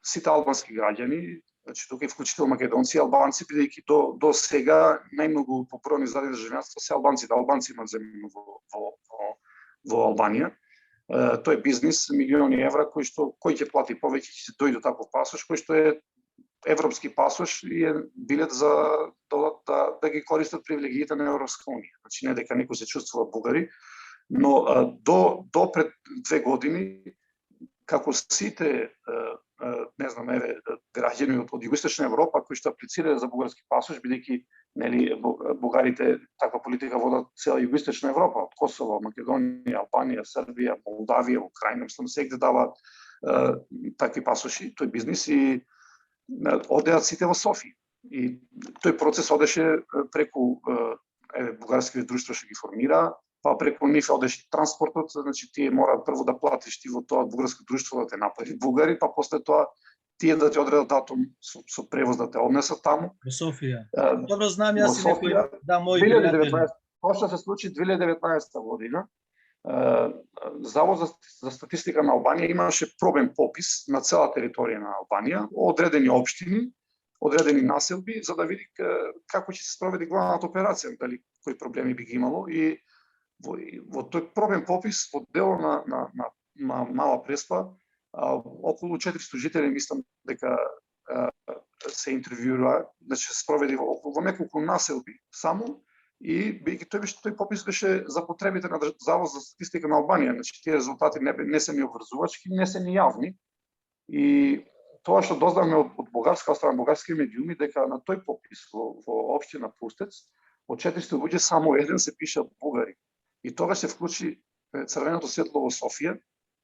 сите албански граѓани, значи тука и вклучително македонци, албанци, бидејќи до сега најмногу по број издадени државјанства се албанците. Албанци имаат земјено во Албанија. Тој е бизнис, милиони евра кој ќе плати повеќе ќе дојде таков пасош, кој што е европски пасош и е билет за да ги користат привилегиите на Европска унија. Значи не дека некој се чувствува бугари, но до пред 2 години како сите не знам, еве граѓани од Југоисточна Европа кои што аплицирале за бугарски пасош, бидејќи нели бугарите таква политика водат цела Југоисточна Европа, од Косово, Македонија, Албанија, Србија, Молдавија, Украина, мислам сегде даваат такви пасоши, тој бизнис и одеат сите во Софија. И тој процес одеше преку бугарските друштва што ги формира, па преку нив одеше транспортот, значи тие мораат прво да платиш ти во тоа бугарско друштво да те напади бугари, па после тоа тие да ти одредат датум со превоз да те однесат таму. Во Софија. Добро знам јас и некој мој 2019. Тоа што се случи 2019 година, Завод за статистика на Албанија имаше пробен попис на цела територија на Албанија, одредени општини, одредени населби, за да види како ќе се спроведе главната операција, дали кои проблеми би ги имало. И во тој пробен попис, во дело на Мала Преспа, околу 400 жители мислам дека се интервјуира, значи се спроведи во неколку населби само, и бидејќи тој попис беше за потребите на Завод за статистика на Албанија, значи тие резултати не се ни обврзувачки, не се ни јавни. И тоа што дознавме од бугарска страна, бугарски медиуми, дека на тој попис во општина Пустец од 400 луѓе само еден се пише бугари. И тогаш се вклучи црвеното светло во Софија,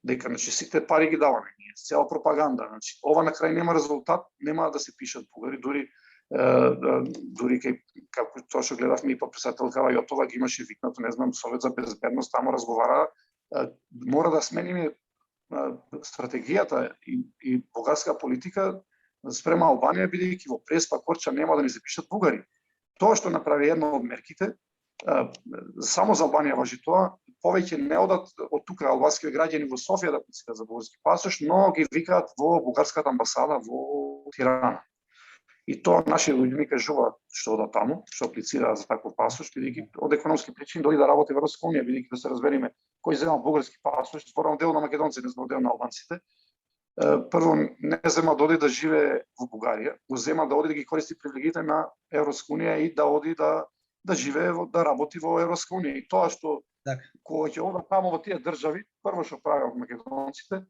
дека значи сите пари ги даваме ние, цела пропаганда, значи ова на крај нема резултат, нема да се пишат бугари, дури како тоа што гледавме и подписателка Јотова ги имаше викнато, не знам, Совет за безбедност, тамо разговара, мора да смениме стратегијата и бугарска политика спрема Албанија, бидејќи во Преспа, Корча нема да ни се пишат бугари. Тоа што направи една од мерките, само за Албанија важи тоа, повеќе не одат од тука албански граѓани во Софија да апlicираат за бугарски пасош, но ги викаат во бугарската амбасада во Тирана. И тоа наши луѓе ми кажуваат што одат таму, што аплицираат за таков пасош, бидејќи од економски причини дојде да работи во Европска унија, бидејќи да се разбериме кој зема бугарски пасош, зборам дел на македонци, не зборам дел на албанците. Прво не зема да оди да живее во Бугарија, го зема да оди да ги користи привилегиите на Европска унија и да оди да живее, да работи во Европска унија. И тоа што кога ќе одат таму во тие држави, прво што прават македонците,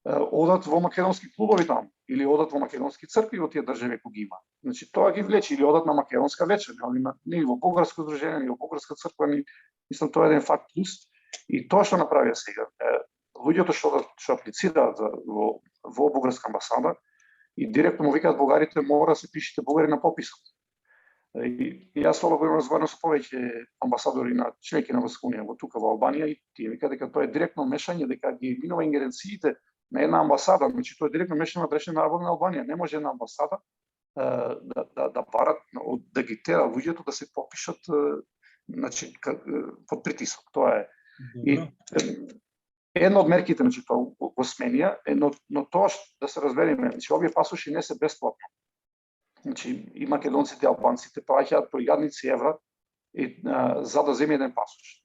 одат во македонски клубови таму или одат во македонски цркви во тие држави кои ги има. Значи тоа ги влече, или одат на македонска вечер, ни во бугарско здружение, ни во бугарска црква, мислам тоа е еден факт плюс. И тоа што направија сега, луѓето што аплицираат во бугарска амбасада и директно му викаат бугарите мора да се пишете бугари на пописот. И јас ова го разговарам со повеќе амбасадори на членки на Европска унија во тука во Албанија и тие викаат дека тоа е директно мешање, дека ги минува ингеренциите на една амбасада, значи тоа е директно мешање на внешните работи на Албанија. Не може една амбасада да барат, да ги тера луѓето да се попишат, значи под притисок. Тоа е. И една од мерките, значи тоа го сменија, но тоа да се разбереме, значи овие пасоши не се бесплатно. Значи и македонците и албанците плаќаат по илјадници евра за да земе еден пасош.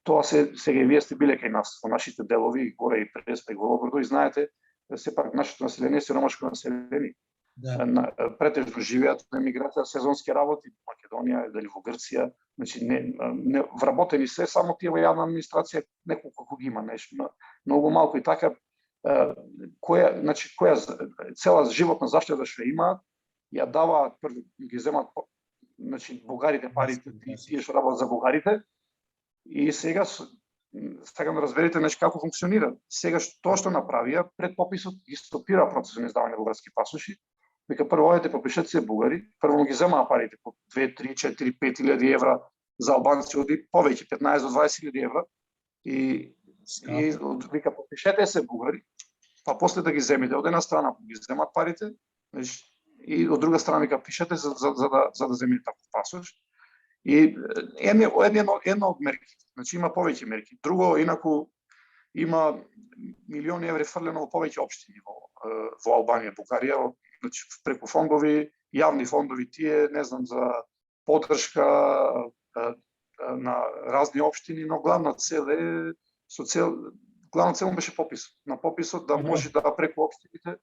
Тоа сега и вие сте биле кај нас во нашите делови, горе и Преспа и Голобрдо, и знаете, сепак нашето население е сиромашко население. Претежно живеат на емиграција, сезонски работи во Македонија, дали во Грција, значи не вработени се, само тие во јавна администрација неколку кои ги има нешто, многу малку. И така која цела животна заштита што имаат, ја даваат, ги земат, значи бугарите парите, тие што работат за бугарите, и сега сакам да разберете како функционира. Сега тоа што направија, пред пописот ги стопира процесот на издавање на бугарски пасоши, вика прво одете попишете се бугари, прво ги земаа парите по 2, 3, 4, 5 илјади евра, за албанци оди повеќе, 15 до 20 илјади евра, и вика попишете се бугари, па после да ги земете од една страна ги земат парите, и од друга страна вика пишете за да земете таков пасош. И една од мерките, значи има повеќе мерки. Друго, инаку има милиони еври фрлено во повеќе општини во Албанија, Бугарија, значи преку фондови, јавни фондови, тие, не знам, за поддршка на разни општини, но главна цел беше пописот. На пописот да може да преку општините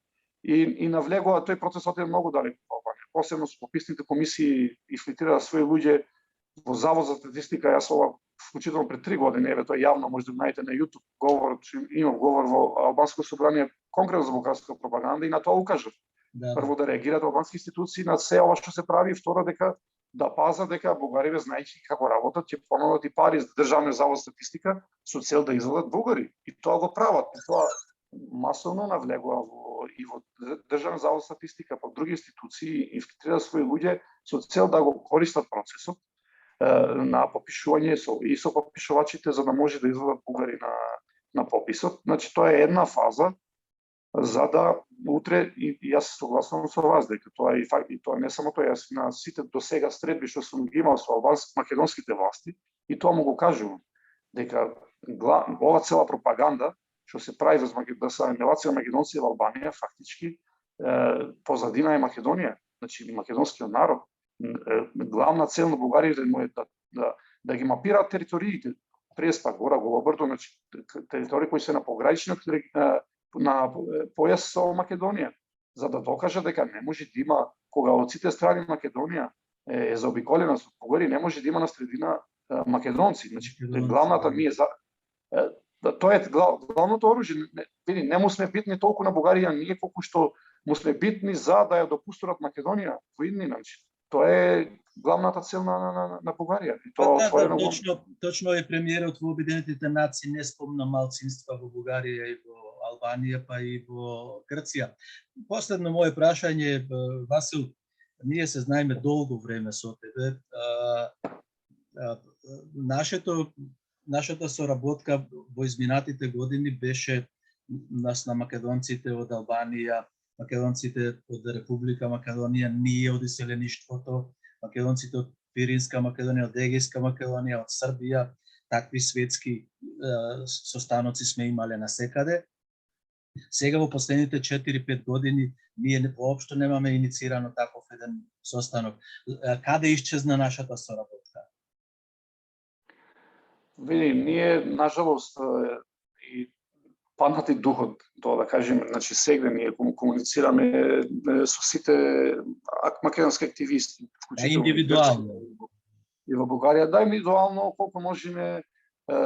и навлегува, тој процесот е многу далеку во Албанија. Посебно со пописните комисии инфилтрира своји луѓе во Завод за статистика. Јас ова вклучително пред 3 години, еве тоа јавно може да најдете на YouTube говор, имам говор во албанско собрание конкретно за бугарска пропаганда и на тоа укажав. Прво да реагираат албански институции на се ова што се прави, и второ дека да пазат дека бугариве знаејќи како работат ќе понудат и пари за Државниот завод за статистика со цел да извадат бугари. И тоа го прават. И тоа масовно навлегува и во Државен завод за статистика, па други институции инфилтрираат своји луѓе со цел да го користат процесот на попишување и со попишувачите за да може да извадат бугари на пописот. Значи тоа е една фаза за да утре, и јас се согласувам со вас дека тоа е факт, и тоа не само тоа, јас на сите до сега средби што сум ги имал со македонските власти, и тоа му го кажувам, дека ова цела пропаганда што се прави за елевација на македонци во Албанија, фактички позадина е Македонија, значи македонскиот народ. Главна цел на бугарите е да ги мапираат териториите, Преспа, Гора, Голобрдо, значи територии кои се на пограничниот појас со Македонија, за да докаже дека не може да има, кога од сите страни Македонија е заобиколена со бугари, не може да има на средина македонци. Значи, главната ми е за тоа е главното оружје. Види, не му сме битни толку на Бугарија ние колку што му сме битни за да ја допустат Македонија во иднина. Тоа е главната цел на Бугарија. И тоа отворено точно е премиерот во Обединетите нации не спомна малцинства во Бугарија и во Албанија, па и во Грција. Последно моје прашање, Васил, ние се знаеме долго време со тебе. Нашата соработка во изминатите години беше нас на македонците од Албанија, македонците од Република Македонија, ние од иселеништвото, македонците од Пиринска Македонија, од Егејска Македонија, од Србија, такви светски состаноци сме имале насекаде. Сега во последните 4-5 години ние воопшто немаме инициирано таков еден состанок. Каде исчезна нашата соработка? Види, ние, нажалост, и паднати духот, тоа да кажеме, значи сега ние комуницираме со сите македонски активисти, вклучително индивидуално и во Бугарија, да, индивидуално колку можеме,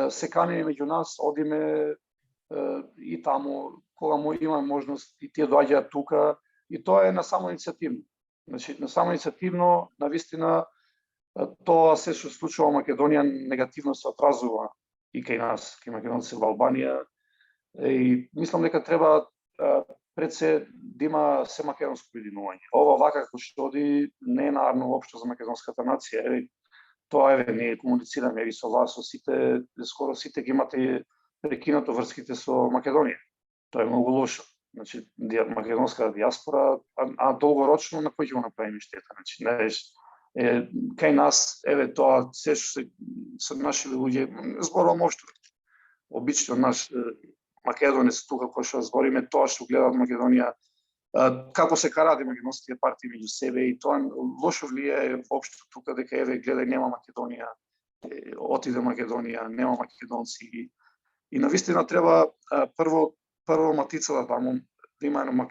се каниме меѓу нас, одиме и таму кога му има можност и тие доаѓаат тука, и тоа е на само иницијативно. Значи на само иницијативно, навистина тоа се што случува во Македонија негативно се отразува и кај нас, кај македонци во Албанија. И мислам дека треба пред се да има се македонско обединување. Ова вака како што оди не е наравно општо за македонската нација. Тоа ние комуницираме и со вас, со сите, скоро сите ги имате прекинато врските со Македонија. Тоа е многу лошо. Значи македонска диаспора, а долгорочно на кој ќе го направиме штета. Значи кај нас, тоа се што се наши луѓе, зборувам општо. Обично наш македонец тука кој што збориме, тоа што гледаат Македонија, како се караат македонските партии меѓу себе, и тоа лошо влијае општо тука дека гледај нема Македонија, отиде Македонија, нема македонци. И навистина треба прво матицата таму да има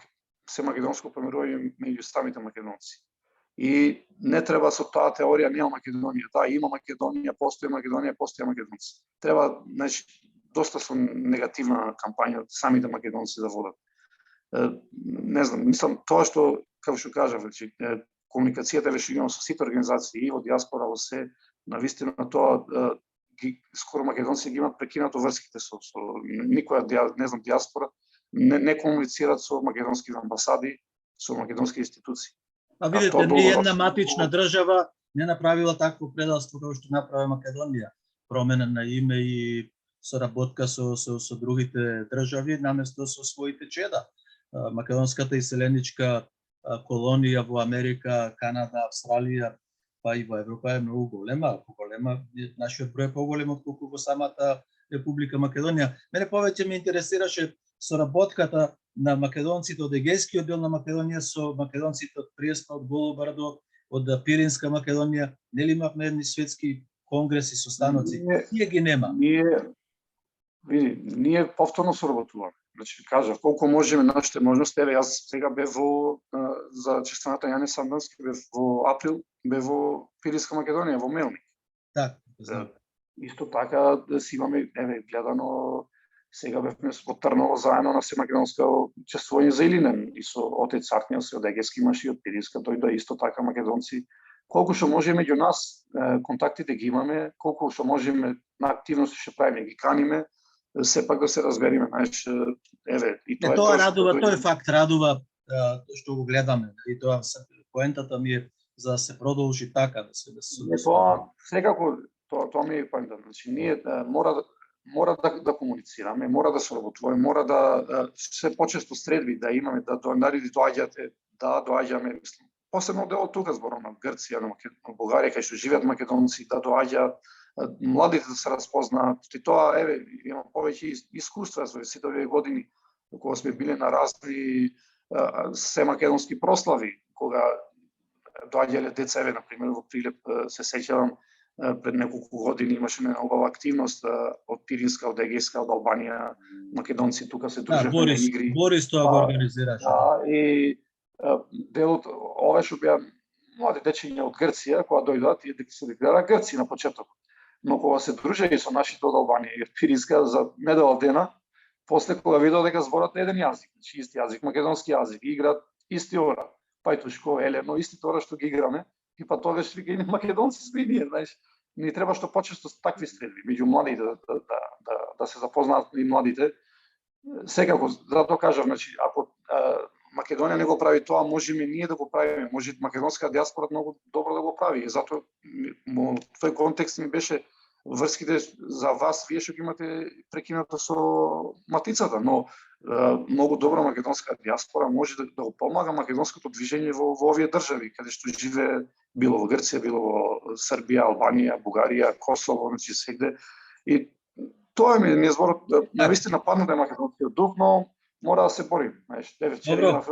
се македонско помирување меѓу самите македонци. И не треба со таа теорија нема Македонија. Да, има Македонија, постои македонци. Треба, значи, доста со негативна кампања самите македонци да водат. Не знам, мислам тоа што, како што кажав, значи, комуникацијата беше имам со сите организации и во диаспора, во се, навистина тоа скоро македонци ги имаат прекинато врските со никоја, не знам, диаспора, не комуницираат со македонски амбасади, со македонски институции. А видите, ни една матична држава не направила такво предалство како што направи Македонија. Промена на име и соработка со другите држави наместо со своите чеда. Македонската иселеничка колонија во Америка, Канада, Австралија, па и во Европа е многу голема. Нашиот број е поголем отколку во самата Република Македонија. Мене повеќе ме интересираше соработката на македонците од Егејскиот дел на Македонија со македонците од Приеспа, од Голобрдо, од Пиринска Македонија. Нели имавме едни светски конгреси со станоци? Ние ги нема. Ние повторно соработуваме. Значи, кажав, колку можеме нашите можности. Јас сега бев за честината Јане Сандански, бев во април, бев во Пиринска Македонија, во Мелник. Така. Исто така си имаме, гледано, сега бевме во Трново заедно на семакедонско учествување за Илинен и со отец Артмијас од Егејски имаше и од Пиринска, дојде исто така македонци. Колку што можеме меѓу нас, контактите ги имаме, колку што можеме на активности што правиме, ги каниме, сепак да се разбериме, знаеш, и тоа е тоа радува, тој факт радува што го гледаме, и тоа поентата ми е за да се продолжи така, да се тоа секако тоа ми е поентата. Значи ние мора да комуницираме, мора да соработуваме, мора да се почесто средби да имаме, да доаѓаме, мислам. Посебно дел тука зборам на Грција, на Бугарија, кај што живеат македонци, да доаѓаат, младите да се разпознаат. И тоа, има повеќе искуства во сите овие години, кога сме биле на разни се македонски прослави, кога доаѓале деца, например, во Прилеп, се сеќавам, пред неколку години имаше една убава активност од Пиринска, од Егејска, од Албанија, македонци тука се дружевме на игри. Борис тоа го организираше. Да, и дел од овие што беа млади дечиња од Грција, кога дојдат и дека се беа Грци на почеток. Но кога се дружеја со нашите од Албанија и од Пиринска за недела дена, после кога видел дека зборат еден јазик, значи исти јазик, македонски јазик, играат исти ора, Пајтушко, Елено, истите ора што ги играме, и па тогаш вика и македонци сме и ние, знаеш, ни треба што почесто такви средби меѓу младите да се запознаат и младите. Секако, затоа кажав, значи, ако Македонија не го прави тоа, можеме ние да го правиме, може македонска диаспора многу добро да го прави. И затоа во тој контекст ми беше врските за вас, вие што ги имате прекинато со матицата, но многу добра македонска диаспора може да го помага македонското движење во овие држави, каде што живее било во Грција, било во Србија, Албанија, Бугарија, Косово, значи сегде. И тоа ми е зборот, навистина падна да е македонскиот дух, но мора да се борим. Знаеш, вчера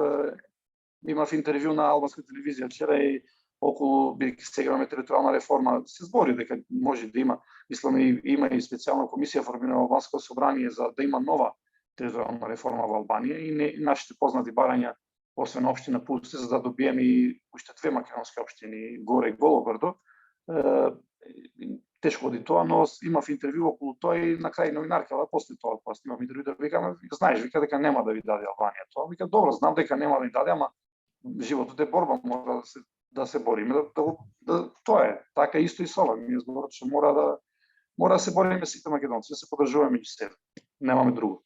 имав интервју на албанска телевизија вчера и околу бидејќи сега имаме територијална реформа, се збори дека може да има, мислам има и специјална комисија формирана во Албанско собрание за да има нова територијална реформа во Албанија и нашите познати барања, освен општина Пусте, за да добиеме и уште две македонски општини, Горе и Голобрдо. Тешко оди тоа, но имав интервју околу тоа и на крај новинаркава, после тоа, имав интервју да викам, знаеш, вика дека нема да ви даде Албанија тоа. Вика, добро, знам дека нема да ви даде, ама животот е борба, мора да се бориме, тоа е. Така исто и со ова, ми зборот што мора да се бориме сите македонци, да се подржуваме меѓу себе. Немаме друго.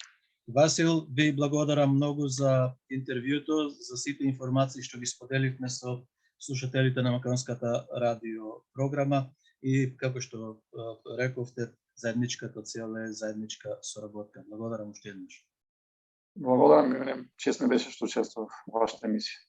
Васил, ви благодарам многу за интервјуто, за сите информации што ги споделивме со слушателите на Македонската радио програма и како што рековте, заедничката цел е заедничка соработка. Благодарам уште еднаш. Благодарам, чест ми беше што учествував во вашата емисија.